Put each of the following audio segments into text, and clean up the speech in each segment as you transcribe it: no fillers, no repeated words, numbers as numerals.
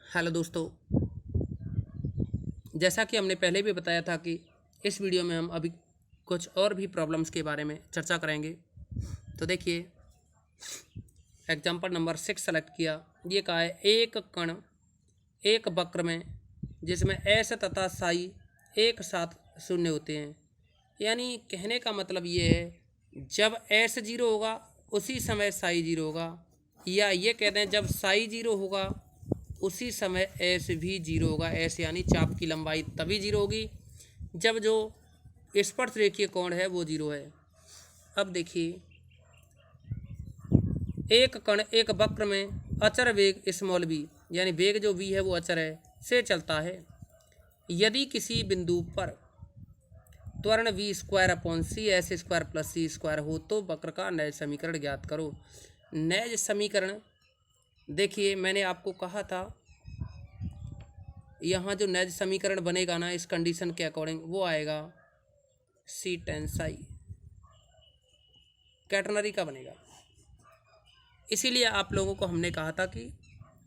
Hello दोस्तों, जैसा कि हमने पहले भी बताया था कि इस वीडियो में हम अभी कुछ और भी प्रॉब्लम्स के बारे में चर्चा करेंगे। तो देखिए, एग्जाम्पल नंबर 6 सेलेक्ट किया। ये कहा है एक कण एक वक्र में जिसमें एस तथा साई एक साथ शून्य होते हैं। यानी कहने का मतलब ये है, जब एस जीरो होगा उसी समय साई जीरो होगा, या ये कहते हैं जब साई जीरो होगा उसी समय एस भी जीरो होगा। एस यानी चाप की लंबाई तभी जीरो होगी जब जो स्पर्श रेखीय कोण है वो जीरो है। अब देखिए, एक कण एक वक्र में अचर वेग स्मॉल v, यानी वेग जो v है वो अचर है, से चलता है। यदि किसी बिंदु पर त्वरण v square upon C S square plus C square हो तो वक्र का नैज समीकरण ज्ञात करो। नैज समीकरण देखिए, मैंने आपको कहा था यहाँ जो नैज समीकरण बनेगा ना इस कंडीशन के अकॉर्डिंग वो आएगा सी टेन साई, कैटनरी का बनेगा। इसीलिए आप लोगों को हमने कहा था कि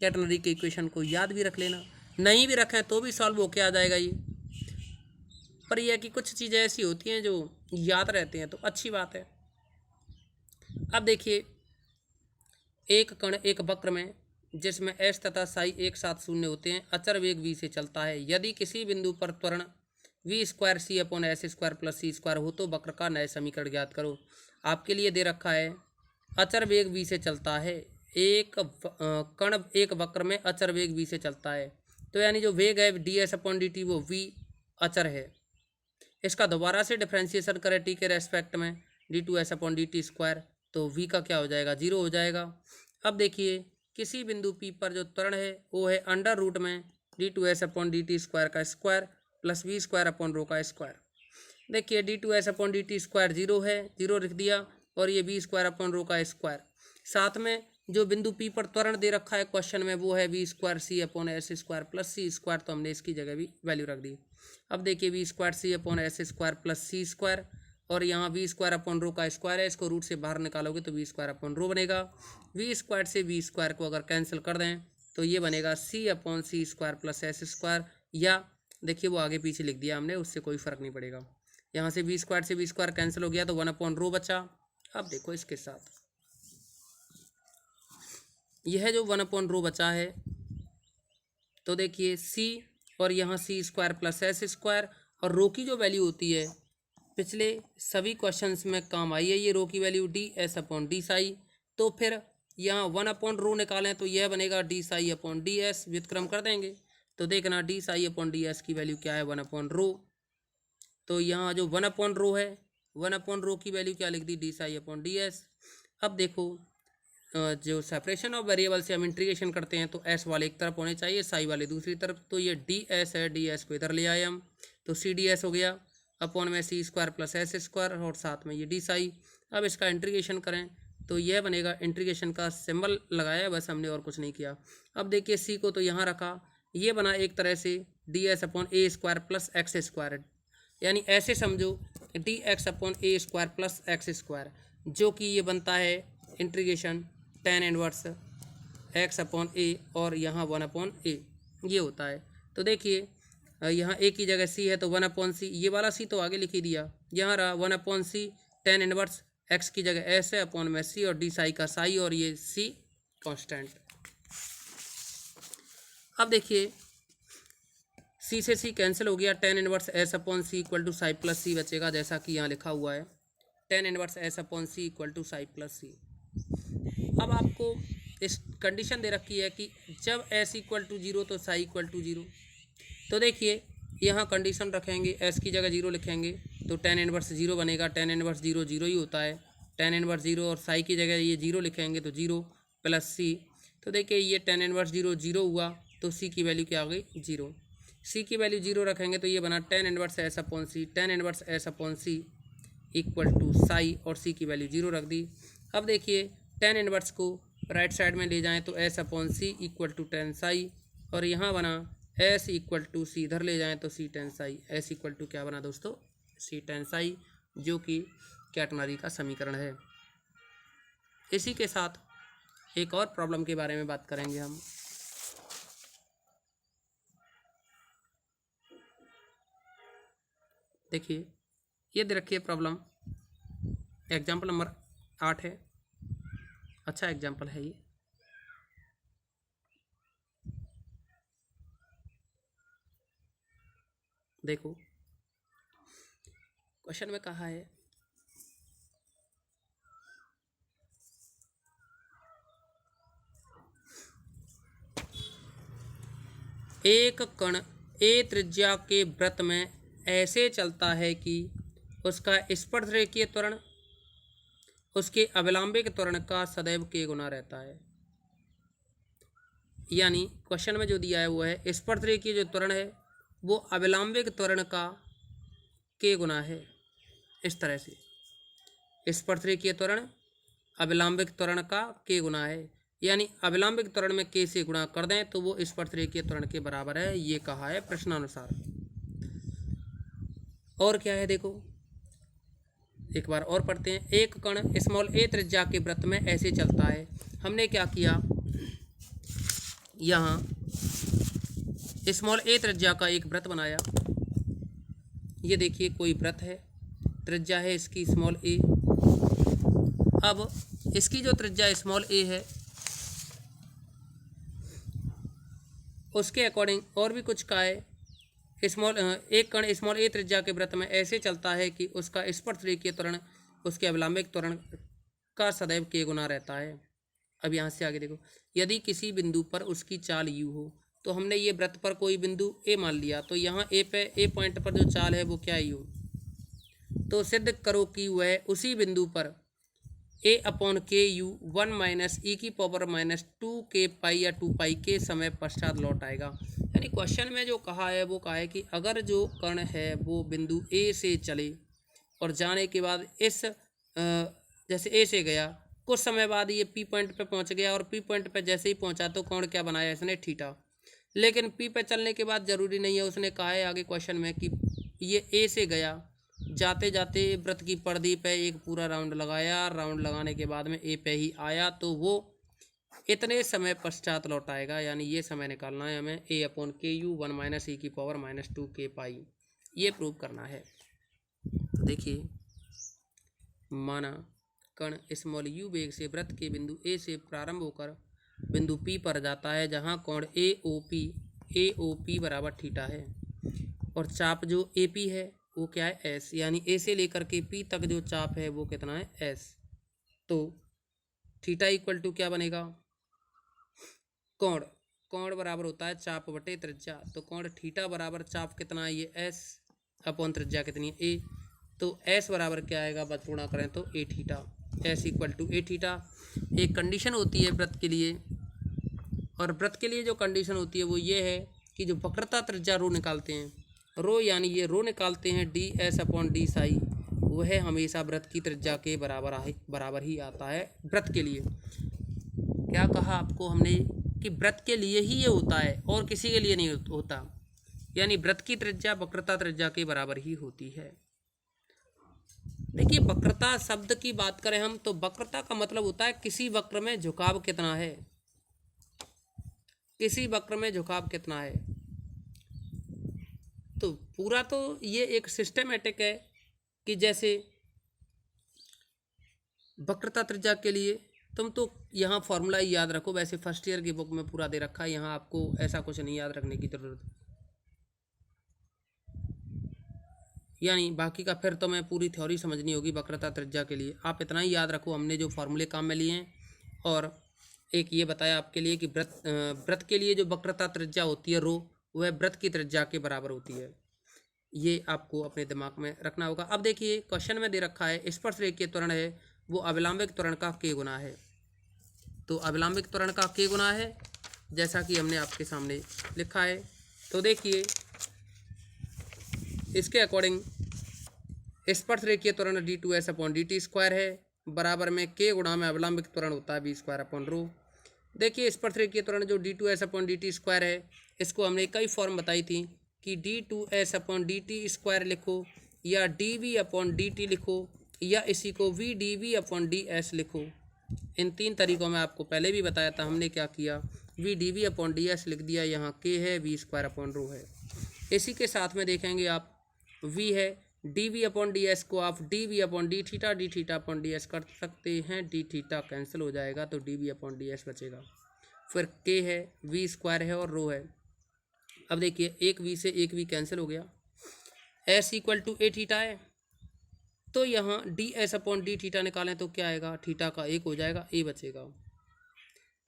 कैटनरी के इक्वेशन को याद भी रख लेना, नहीं भी रखें तो भी सॉल्व होके आ जाएगा ये। पर यह कि कुछ चीज़ें ऐसी होती हैं जो याद रहती हैं तो अच्छी बात है। अब देखिए, एक कण एक वक्र में जिसमें एस तथा साई एक साथ शून्य होते हैं, अचर वेग v से चलता है। यदि किसी बिंदु पर त्वरण v square C upon S square plus C square हो तो वक्र का नए समीकरण ज्ञात करो। आपके लिए दे रखा है अचर वेग v से चलता है। एक कण एक वक्र में अचर वेग v से चलता है, तो यानी जो वेग है D S upon D T वो v अचर है। इसका दोबारा से डिफ्रेंशिएशन करें टी के रेस्पेक्ट में, D two S upon D T square, तो v का क्या हो जाएगा, जीरो हो जाएगा। अब देखिए, किसी बिंदु P पर जो त्वरण है वो है अंडर रूट में D two S upon D T square का square plus V square upon rho का स्क्वायर। देखिए, D two S upon D T square zero है, जीरो लिख दिया, और ये वी स्क्वायर अपॉन रो का स्क्वायर। साथ में जो बिंदु P पर त्वरण दे रखा है क्वेश्चन में वो है V square C upon S square plus C square, तो हमने इसकी जगह भी वैल्यू रख दी। अब देखिए, V square C upon S square plus C square, और यहाँ वी स्क्वायर अपॉन रो का स्क्वायर है, इसको रूट से बाहर निकालोगे तो वी स्क्वायर अपॉन रो बनेगा। वी स्क्वायर से वी स्क्वायर को अगर कैंसिल कर दें तो ये बनेगा सी अपॉन सी स्क्वायर प्लस एस स्क्वायर, या देखिए वो आगे पीछे लिख दिया हमने, उससे कोई फर्क नहीं पड़ेगा। यहाँ से वी स्क्वायर कैंसिल हो गया तो वन अपॉन रो बचा। अब देखो इसके साथ यह जो वन अपॉन रो बचा है, तो देखिए सी और यहाँ सी स्क्वायर प्लस एस स्क्वायर, और रो की जो वैल्यू होती है पिछले सभी क्वेश्चंस में काम आई है ये रो की value D S upon D Sai. तो फिर यहाँ वन अपॉन रो निकालें तो यह बनेगा D psi upon D S, व्युत्क्रम कर देंगे तो देखना D psi upon D S की वैल्यू क्या है, वन अपॉन रो। तो यहाँ जो वन अपॉन रो है, वन अपॉन रो की वैल्यू क्या लिख दी, D psi upon D S. अब देखो, जो सेपरेशन ऑफ वेरिएबल से हम इंटीग्रेशन करते हैं तो एस वाले एक तरफ होने चाहिए, साई वाले दूसरी तरफ, तो ये डी एस है, डी एस को इधर ले आए हम, तो सी डी एस हो गया अपॉन में सी स्क्वायर प्लस एस स्क्वायर, और साथ में ये डी साई। अब इसका इंटीग्रेशन करें तो यह बनेगा, इंटीग्रेशन का सिंबल लगाया बस हमने और कुछ नहीं किया। अब देखिए, सी को तो यहाँ रखा, ये बना एक तरह से D S upon A square plus X square, यानी ऐसे समझो D X upon A square plus X square, जो कि ये बनता है integration tan inverse X upon A, और यहाँ वन अपॉन ए ये होता है। तो देखिए, यहाँ ए की जगह सी है तो वन अपॉन सी, ये वाला सी तो आगे लिख ही दिया, यहाँ रहा one upon C, tan inverse x की जगह एस है अपॉन में सी, और डी साई का साई, और ये सी कांस्टेंट। अब देखिए, सी से सी कैंसिल हो गया, tan inverse S upon C equal to psi plus C बचेगा, जैसा कि यहाँ लिखा हुआ है tan inverse S upon C equal to psi plus C. अब आपको इस कंडीशन दे रखी है कि जब एस इक्वल टू जीरो तो साई इक्वल टू जीरो। तो देखिए, यहाँ कंडीशन रखेंगे, एस की जगह जीरो लिखेंगे तो टेन इनवर्स जीरो बनेगा, टेन इनवर्स जीरो जीरो ही होता है, टेन इनवर्स जीरो, और साई की जगह ये जीरो लिखेंगे तो जीरो प्लस सी। तो देखिए, ये टेन इनवर्स जीरो जीरो हुआ तो सी की वैल्यू क्या हो गई, जीरो। सी की वैल्यू जीरो रखेंगे तो ये बना tan inverse S upon C, tan inverse S upon C equal to psi, और सी की वैल्यू जीरो रख दी। अब देखिए, टेन इनवर्स को राइट साइड में ले जाएं तो S upon C equal to tan psi, और यहाँ बना एस इक्वल टू सी, इधर ले जाएं तो C tan psi, S equal to क्या बना दोस्तों, सी टेन साई, जो कि कैटनरी का समीकरण है। इसी के साथ एक और प्रॉब्लम के बारे में बात करेंगे हम। देखिए ये दे रखी है प्रॉब्लम, एग्जाम्पल नंबर 8 है, अच्छा एग्जाम्पल है ये। देखो क्वेश्चन में कहा है एक कण ए त्रिज्या के वृत्त में ऐसे चलता है कि उसका स्पर्शरेखीय त्वरण उसके अभिलंबिक त्वरण का सदैव के गुना रहता है। यानी क्वेश्चन में जो दिया है वो है स्पर्शरेखीय जो त्वरण है वो अभिलंबिक त्वरण का के गुना है। इस तरह से स्पर्शरेखीय त्वरण अभिलंबिक त्वरण का के गुना है, यानी अभिलंबिक त्वरण में के से गुणा कर दें तो वो स्पर्शरेखीय त्वरण के बराबर है, ये कहा है प्रश्नानुसार। और क्या है देखो एक बार और पढ़ते हैं। एक कण स्मॉल ए त्रिज्या के वृत्त में ऐसे चलता है। हमने क्या किया, यहाँ स्मॉल ए त्रिज्या का एक वृत्त बनाया। ये देखिए कोई वृत्त है, त्रिज्या है इसकी स्मॉल ए। अब इसकी जो त्रिज्या स्मॉल ए है उसके अकॉर्डिंग और भी कुछ का है। एक कण स्मॉल ए त्रिज्या के वृत्त में ऐसे चलता है कि उसका स्पर्शरेखीय त्वरण उसके अभिलंबिक त्वरण का सदैव के गुना रहता है। अब यहाँ से आगे देखो, यदि किसी बिंदु पर उसकी चाल यू हो, तो हमने ये वृत्त पर कोई बिंदु ए मान लिया, तो यहाँ ए पॉइंट पर जो चाल है वो क्या है यू। तो सिद्ध करो कि वह उसी बिंदु पर ए अपॉन के यू 1 माइनस ई की पावर माइनस 2 के पाई या 2 पाई के समय पश्चात लौट आएगा। यानी क्वेश्चन में जो कहा है वो कहा है कि अगर जो कण है वो बिंदु ए से चले और जाने के बाद इस जैसे ए से गया, कुछ समय बाद ये पी पॉइंट पे पहुंच गया और पी पॉइंट पे जैसे ही पहुंचा तो कोण क्या बनाया इसने, थीटा। लेकिन पी पे चलने के बाद ज़रूरी नहीं है, उसने कहा है आगे क्वेश्चन में कि ये ए से गया, जाते जाते वृत्त की परिधि पे एक पूरा राउंड लगाया, राउंड लगाने के बाद में ए पे ही आया, तो वो इतने समय पश्चात लौट आएगा। यानी ये समय निकालना है हमें, ए अपॉन के यू 1 माइनस ई की पावर माइनस 2 के पाई, ये प्रूव करना है। तो देखिए माना कण स्मॉल यू वेग से वृत्त के बिंदु ए से प्रारंभ होकर बिंदु पी पर जाता है, जहाँ कोण ए ओ पी बराबर थीटा है और चाप जो ए पी है वो क्या है एस, यानी ए से लेकर के पी तक जो चाप है वो कितना है एस। तो थीटा इक्वल टू क्या बनेगा, कोण बराबर होता है चाप बटे त्रिज्या। तो कोण थीटा बराबर चाप कितना है ये एस अपॉन त्रिज्या कितनी है ए। तो एस बराबर क्या आएगा, बस गुणा करें तो A theta, S equal to A theta. एक कंडीशन होती है वृत्त के लिए, और वृत्त के लिए जो कंडीशन होती है वो ये है कि जो वक्रता त्रिज्या रो निकालते हैं, रो यानी ये रो निकालते हैं D S upon D Sai, वह हमेशा वृत्त की त्रिज्या के बराबर ही आता है वृत्त के लिए। क्या कहा आपको हमने कि वृत्त के लिए ही ये होता है और किसी के लिए नहीं होता, यानी वृत्त की त्रिज्या वक्रता त्रिज्या के बराबर ही होती है। देखिए वक्रता शब्द की बात करें हम तो वक्रता का मतलब होता है किसी वक्र में झुकाव कितना है, किसी वक्र में झुकाव कितना है। तो पूरा तो ये एक सिस्टमेटिक है कि जैसे वक्रता त्रिज्या के लिए तुम तो यहाँ फॉर्मूला ही याद रखो, वैसे फर्स्ट ईयर की बुक में पूरा दे रखा है, यहाँ आपको ऐसा कुछ नहीं याद रखने की जरूरत। यानी बाकी का फिर तो मैं पूरी थ्योरी समझनी होगी वक्रता त्रिज्या के लिए। आप इतना ही याद रखो हमने जो फॉर्मूले काम में लिए हैं, और एक ये बताया आपके लिए कि वृत्त के लिए जो वक्रता त्रिज्या होती है रो, वह वृत्त की त्रिज्या के बराबर होती है। ये आपको अपने दिमाग में रखना होगा। अब देखिए क्वेश्चन में दे रखा है स्पर्शरेखीय त्वरण है वो अभिलंबिक त्वरण का के गुना है। तो अभिलंबिक त्वरण का के गुना है जैसा कि हमने आपके सामने लिखा है। तो देखिए इसके अकॉर्डिंग स्पर्शरेखीय त्वरण d2s अपॉन dt स्क्वायर है बराबर में के गुणा में अभिलंबिक त्वरण होता है बी स्क्वायर अपॉन रो। देखिए स्पर्शरेखीय त्वरण जो d2s अपॉन dt स्क्वायर है, इसको हमने कई फॉर्म बताई थी कि d2s अपॉन dt स्क्वायर लिखो, या dv अपॉन dt लिखो, या इसी को v dv अपॉन ds लिखो। इन तीन तरीक़ों में आपको पहले भी बताया था। हमने क्या किया, v dv अपॉन ds लिख दिया, यहाँ k है, v स्क्वायर अपॉन रो है। इसी के साथ में देखेंगे आप v है, D V upon D S को आप D V upon D theta upon D S कर सकते हैं। डी थीटा कैंसिल हो जाएगा तो D V upon D S बचेगा। फिर के है, वी स्क्वायर है और रो है। अब देखिए एक वी से एक वी कैंसिल हो गया। S equal to A theta है, तो यहाँ D S upon D theta निकालें तो क्या आएगा, थीटा का एक हो जाएगा, ए बचेगा।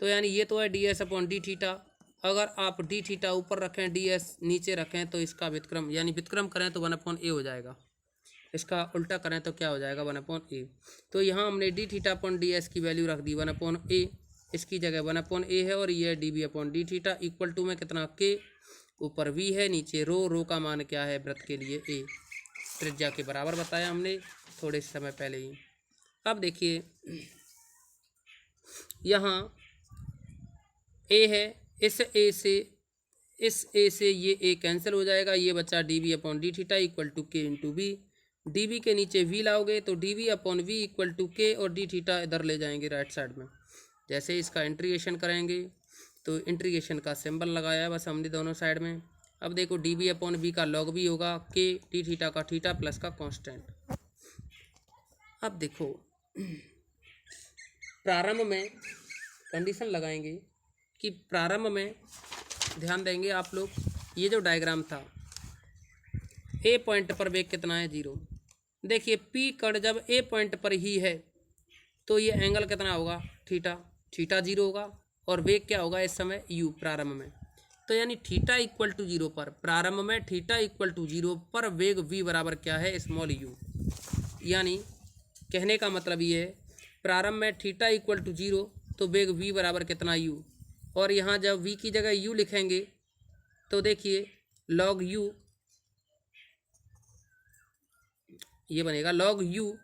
तो यानी ये तो है D S upon D theta. अगर आप डी थीटा ऊपर रखें डी एस नीचे रखें तो इसका व्युत्क्रम यानी व्युत्क्रम करें तो 1 ए हो जाएगा। इसका उल्टा करें तो क्या हो जाएगा 1 ए। तो यहाँ हमने D theta upon D S की वैल्यू रख दी 1 ए, इसकी जगह 1 ए है और ये D V upon D theta equal to में कितना के, ऊपर वी है नीचे रो, रो का मान क्या है वृत्त के लिए ए, त्रिज्या के बराबर बताया हमने थोड़े समय पहले ही। अब देखिए यहाँ ए है, इस ए से ये ए कैंसिल हो जाएगा, ये बच्चा D V upon D theta equal to K into V. D V के नीचे वी लाओगे तो D V upon V equal to K और डी थीटा इधर ले जाएंगे राइट साइड में। जैसे इसका इंटीग्रेशन करेंगे तो इंटीग्रेशन का सिंबल लगाया है बस हमने दोनों साइड में। अब देखो डी वी अपॉन वी का लॉग भी होगा के डी थीटा का थीटा प्लस का कांस्टेंट। अब देखो प्रारंभ में कंडीशन लगाएंगे कि प्रारंभ में ध्यान देंगे आप लोग, ये जो डायग्राम था ए पॉइंट पर वेग कितना है 0। देखिए पी कण जब ए पॉइंट पर ही है तो ये एंगल कितना होगा थीटा, थीटा 0 होगा और वेग क्या होगा इस समय u प्रारंभ में। तो यानी थीटा इक्वल टू 0 पर प्रारंभ में थीटा इक्वल टू 0 पर वेग v बराबर क्या है स्मॉल u। यानी कहने का मतलब ये है प्रारंभ में थीटा इक्वल टू 0 तो वेग v बराबर कितना u, और यहाँ जब v की जगह u लिखेंगे तो देखिए log u ये बनेगा log u,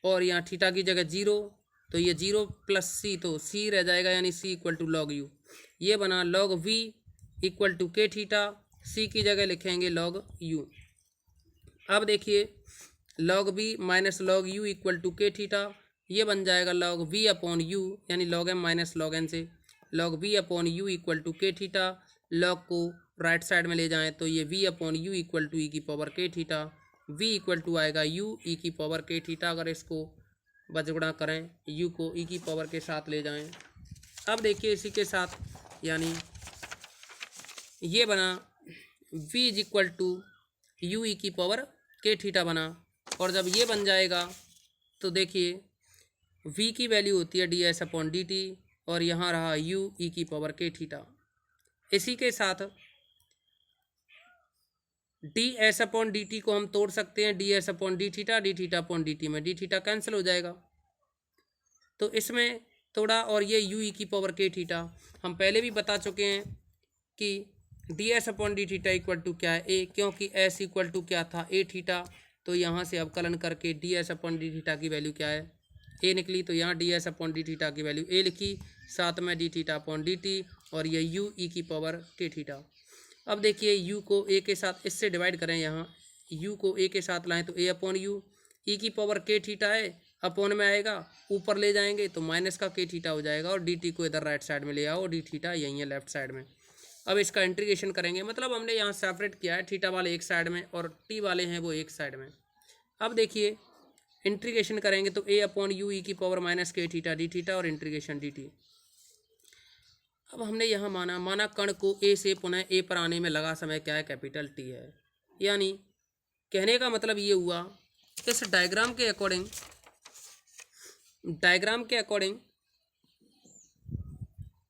और यहाँ थीटा की जगह 0 तो ये 0 प्लस c तो c रह जाएगा यानी c equal to log u। ये बना log v equal to K theta, c की जगह लिखेंगे log u। अब देखिए log v minus log u equal to K theta, ये बन जाएगा log v अपॉन u यानी log m minus log n से log v upon u equal to K theta. log को राइट साइड में ले जाएं तो ये v upon u equal to E की power K theta, v equal to आएगा u ई की पावर के थीटा। अगर इसको बजगुणा करें u को ई की पावर के साथ ले जाएं। अब देखिए इसी के साथ यानी ये बना v is equal to u E की पावर के थीटा बना, और जब ये बन जाएगा तो देखिए v की वैल्यू होती है D S upon D T और यहाँ रहा u ई की पावर के थीटा। इसी के साथ D S upon D T को हम तोड़ सकते हैं D S upon D theta upon D T में डी थीटा कैंसिल हो जाएगा तो इसमें तोड़ा, और ये u ई की पावर के थीटा हम पहले भी बता चुके हैं कि D S upon D theta equal to क्या है ए, क्योंकि एस इक्वल टू क्या था ए थीटा। तो यहाँ से अवकलन करके D S upon D theta की वैल्यू क्या है ए निकली, तो यहाँ D S upon D theta की वैल्यू ए लिखी, साथ में D theta upon D T और ये u ई की पावर के थीटा। अब देखिए u को a के साथ इससे डिवाइड करें, यहाँ u को a के साथ लाएं तो a अपॉन यू ई की पावर के थीटा है, अपॉन में आएगा ऊपर ले जाएंगे तो माइनस का के थीटा हो जाएगा, और डी टी को इधर राइट साइड में ले आओ, डी थीटा यहीं है लेफ्ट साइड में। अब इसका इंटीग्रेशन करेंगे, मतलब हमने यहाँ सेपरेट किया है, थीटा वाले एक साइड में और टी वाले हैं वो एक साइड में। अब देखिए इंटीग्रेशन करेंगे तो a अपॉन यू ई की पावर माइनस के थीटा डी थीटा और इंटीग्रेशन डी टी। अब हमने यहाँ माना कण को a से पुनः a पर आने में लगा समय क्या है कैपिटल T है। यानी कहने का मतलब ये हुआ इस डायग्राम के अकॉर्डिंग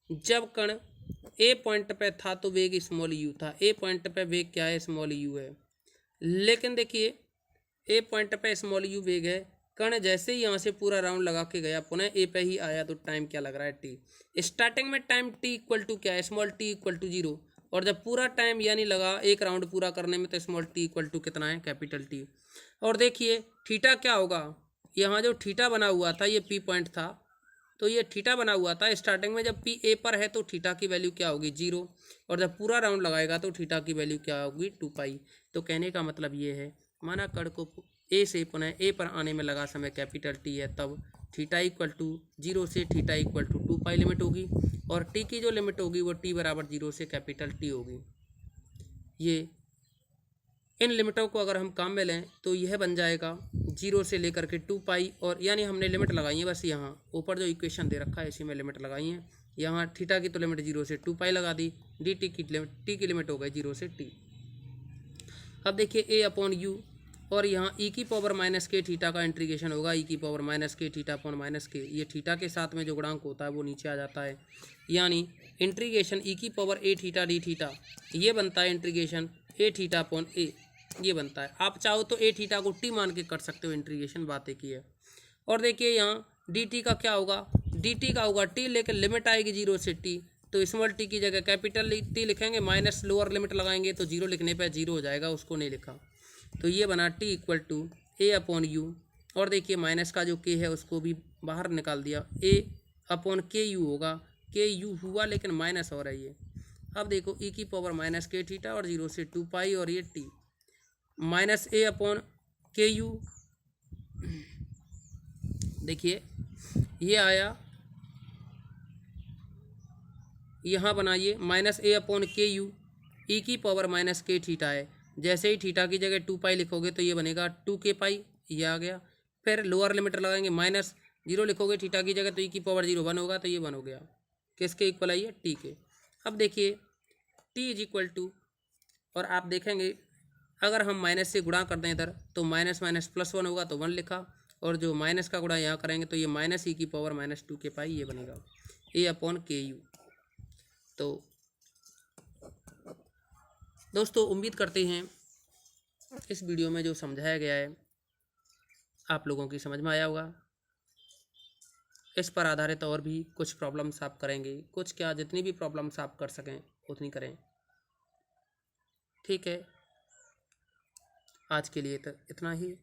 जब कण a पॉइंट पे था तो वेग स्मॉल u था, a पॉइंट पे वेग क्या है स्मॉल u है। लेकिन देखिए a पॉइंट पे स्मॉल u वेग है, कण जैसे ही यहाँ से पूरा राउंड लगा के गया पुनः a पे ही आया तो टाइम क्या लग रहा है t। स्टार्टिंग में टाइम t इक्वल टू क्या है स्मॉल t इक्वल टू 0, और जब पूरा टाइम यानी लगा एक राउंड पूरा करने में तो स्मॉल t इक्वल टू कितना है कैपिटल T। और देखिए थीटा क्या होगा, यहाँ जो थीटा बना हुआ था ये p पॉइंट था, तो ये थीटा बना हुआ था स्टार्टिंग में, जब p a पर है तो थीटा की वैल्यू क्या होगी 0, और जब पूरा राउंड लगाएगा तो थीटा की वैल्यू क्या होगी 2 पाई। तो कहने का मतलब ये है माना कण को a से पुनः a पर आने में लगा समय कैपिटल T है, तब थीटा इक्वल टू 0 से theta equal to 2 pi limit होगी, और t की जो लिमिट होगी वो t बराबर 0 से कैपिटल T होगी। ये इन लिमिटों को अगर हम काम में लें तो यह बन जाएगा 0 से लेकर के 2 पाई, और यानी हमने लिमिट लगाई है बस यहाँ ऊपर जो इक्वेशन दे रखा है इसी में लिमिट लगाई है। यहाँ थीटा की तो लिमिट 0 से 2 पाई लगा दी, डी टी की लिमिट, टी की लिमिट हो गई 0 से टी। अब देखिए ए अपॉन यू, और यहाँ ई की पावर माइनस के थीटा का इंटीग्रेशन होगा, ई की पावर माइनस के थीटा अपॉन माइनस के, ये थीटा के साथ में जो गुणांक होता है वो नीचे आ जाता है, यानी इंटीग्रेशन ई की पावर ए थीटा डी थीटा, ये बनता है इंटीग्रेशन ए थीटा अपॉन ए, ये बनता है। आप चाहो तो ए थीटा को टी मान के कर सकते हो इंटीग्रेशन, बातें की है। और देखिए यहाँ डी टी का क्या होगा, डी टी का होगा टी, लेकिन लिमिट आएगी 0 से टी, तो स्मॉल टी की जगह कैपिटल टी लिखेंगे, माइनस लोअर लिमिट लगाएंगे तो 0 लिखने पर 0 हो जाएगा, उसको नहीं लिखा। तो ये बना T equal to A upon U, और देखिए माइनस का जो के है उसको भी बाहर निकाल दिया, ए अपॉन के यू होगा, के यू हुआ लेकिन माइनस हो रही है। अब देखो ई की पावर माइनस के थीटा और 0 से 2 पाई, और ये टी माइनस ए अपॉन के यू, देखिए ये आया, यहाँ बनाइए माइनस ए अपॉन के यू, ई की पावर माइनस के थीटा है, जैसे ही थीटा की जगह 2 पाई लिखोगे तो ये बनेगा 2 के पाई, ये आ गया। फिर लोअर लिमिट लगाएंगे, माइनस 0 लिखोगे थीटा की जगह तो ई की पावर 0 1 होगा, तो ये 1 हो गया, किसके इक्वल आई है, टी के। अब देखिए टी इज इक्वल टू, और आप देखेंगे अगर हम माइनस से गुणा कर दें इधर तो माइनस माइनस प्लस 1 होगा तो 1 लिखा, और जो माइनस का गुणा यहाँ करेंगे तो ये माइनस ई की पावर माइनस 2 के पाई, ये बनेगा ए अपॉन के यू। तो दोस्तों उम्मीद करते हैं इस वीडियो में जो समझाया गया है आप लोगों की समझ में आया होगा। इस पर आधारित और भी कुछ प्रॉब्लम्स आप करेंगे, कुछ क्या जितनी भी प्रॉब्लम्स आप कर सकें उतनी करें, ठीक है। आज के लिए तो इतना ही।